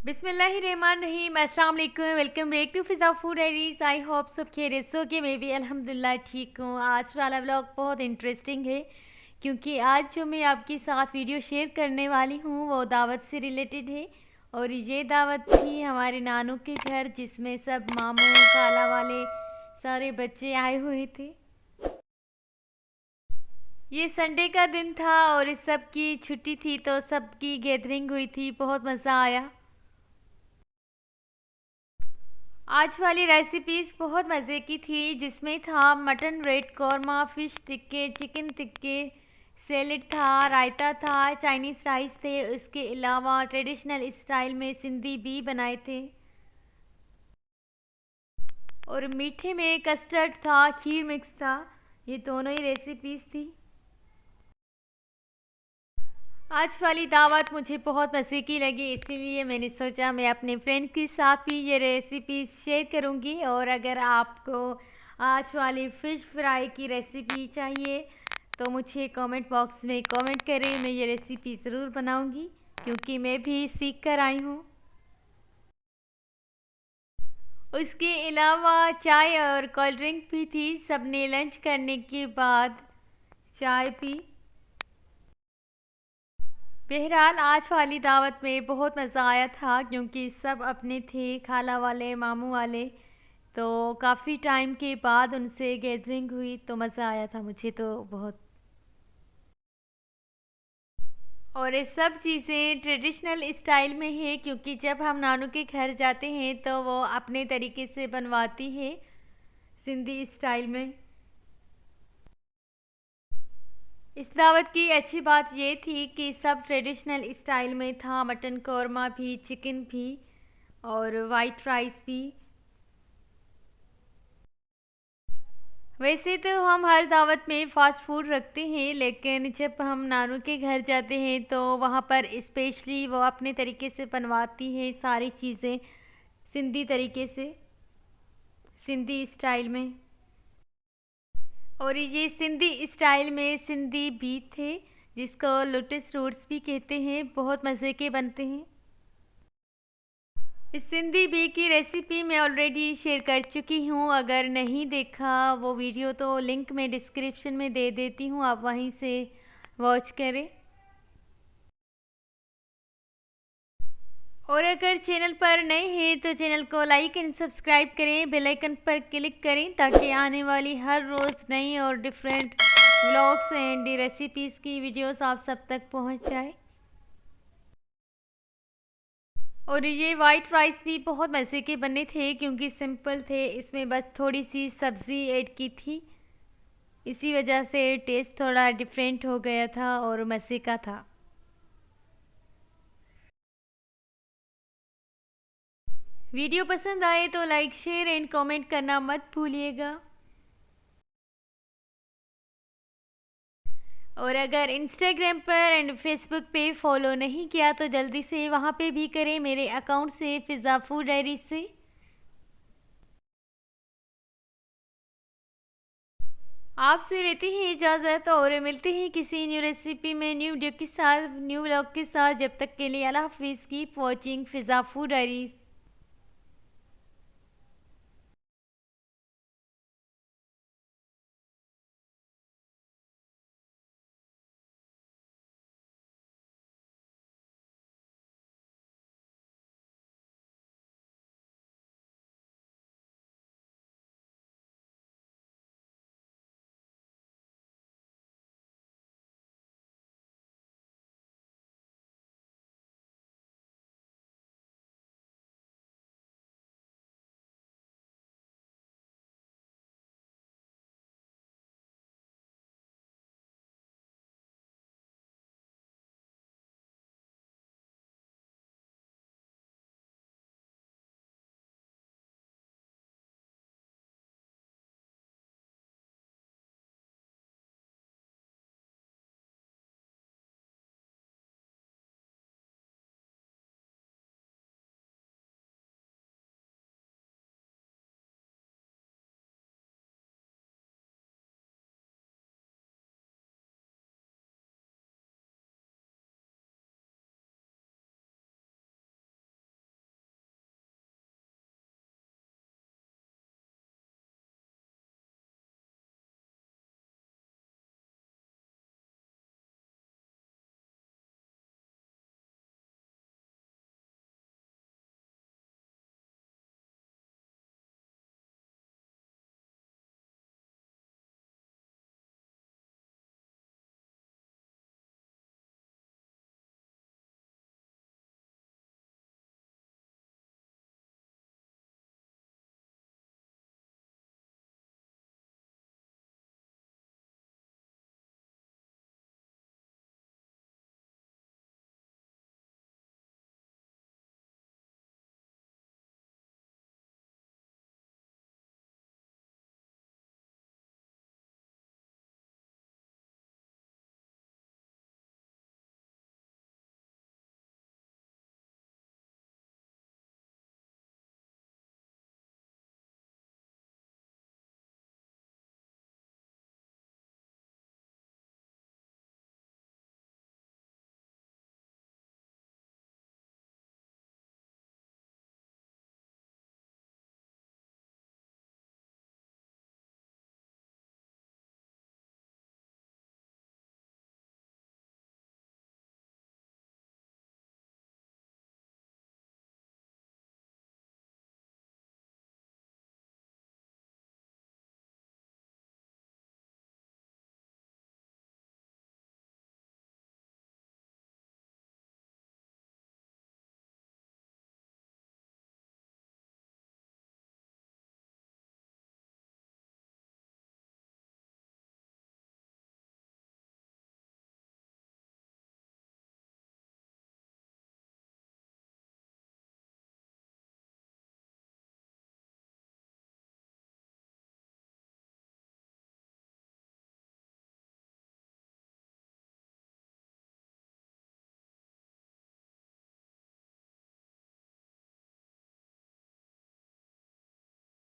बिस्मिल्लाहिर्रहमानिर्रहीम। अस्सलाम वालेकुम। Welcome back to Fiza food diaries. I hope सब खैरियत से होंगे। मैं भी अल्हम्दुलिल्लाह ठीक हूँ। आज वाला व्लॉग बहुत इंटरेस्टिंग है क्योंकि आज जो मैं आपके साथ वीडियो शेयर करने वाली हूँ वो दावत से रिलेटेड है। और ये दावत थी हमारे नानू के घर, जिसमें सब मामू खाला वाले सारे बच्चे आए हुए थे। ये संडे का दिन था और इस सब की छुट्टी थी तो सबकी गैदरिंग हुई थी, बहुत मज़ा आया। आज वाली रेसिपीज़ बहुत मज़े की थी, जिसमें था मटन रेड कौरमा, फ़िश टिक्के, चिकन टिक्के, सैलेड था, रायता था, चाइनीज़ राइस थे। इसके अलावा ट्रेडिशनल स्टाइल में सिंधी भी बनाए थे और मीठे में कस्टर्ड था, खीर मिक्स था। ये दोनों ही रेसिपीज़ थी। आज वाली दावत मुझे बहुत मज़े की लगी, इसीलिए मैंने सोचा मैं अपने फ्रेंड के साथ भी ये रेसिपी शेयर करूंगी। और अगर आपको आज वाली फ़िश फ्राई की रेसिपी चाहिए तो मुझे कमेंट बॉक्स में कमेंट करें, मैं ये रेसिपी ज़रूर बनाऊंगी क्योंकि मैं भी सीख कर आई हूँ। उसके अलावा चाय और कोल्ड ड्रिंक भी थी। सबने लंच करने के बाद चाय पी। बहरहाल आज वाली दावत में बहुत मज़ा आया था क्योंकि सब अपने थे, खाला वाले, मामू वाले। तो काफ़ी टाइम के बाद उनसे गैदरिंग हुई तो मज़ा आया था मुझे तो बहुत। और ये सब चीज़ें ट्रेडिशनल स्टाइल में है क्योंकि जब हम नानू के घर जाते हैं तो वो अपने तरीके से बनवाती है, सिंधी स्टाइल में। इस दावत की अच्छी बात ये थी कि सब ट्रेडिशनल स्टाइल में था। मटन कौरमा भी, चिकन भी और वाइट राइस भी। वैसे तो हम हर दावत में फ़ास्ट फूड रखते हैं, लेकिन जब हम नानू के घर जाते हैं तो वहाँ पर स्पेशली वो अपने तरीके से बनवाती है सारी चीज़ें, सिंधी तरीके से, सिंधी स्टाइल में। और ये सिंधी स्टाइल में सिंधी बीट थे, जिसको लोटस रूट्स भी कहते हैं, बहुत मज़े के बनते हैं। इस सिंधी बी की रेसिपी मैं ऑलरेडी शेयर कर चुकी हूँ। अगर नहीं देखा वो वीडियो तो लिंक मैं डिस्क्रिप्शन में दे देती हूँ, आप वहीं से वॉच करें। और अगर चैनल पर नए हैं तो चैनल को लाइक एंड सब्सक्राइब करें, बेल आइकन पर क्लिक करें ताकि आने वाली हर रोज़ नई और डिफरेंट व्लॉग्स एंड रेसिपीज़ की वीडियोस आप सब तक पहुँच जाए। और ये वाइट राइस भी बहुत मज़े के बने थे क्योंकि सिंपल थे, इसमें बस थोड़ी सी सब्ज़ी ऐड की थी, इसी वजह से टेस्ट थोड़ा डिफरेंट हो गया था और मज़े का था। वीडियो पसंद आए तो लाइक, शेयर एंड कमेंट करना मत भूलिएगा। और अगर इंस्टाग्राम पर एंड फेसबुक पे फॉलो नहीं किया तो जल्दी से वहाँ पे भी करें, मेरे अकाउंट से, फिज़ा फूड डायरी से। आपसे लेते हैं इजाज़त और मिलते हैं किसी न्यू रेसिपी में, न्यू वीडियो के साथ, न्यू व्लॉग के साथ। जब तक के लिए अल्लाह हाफिज़। कीप वॉचिंग फिज़ा फूड डायरीज़।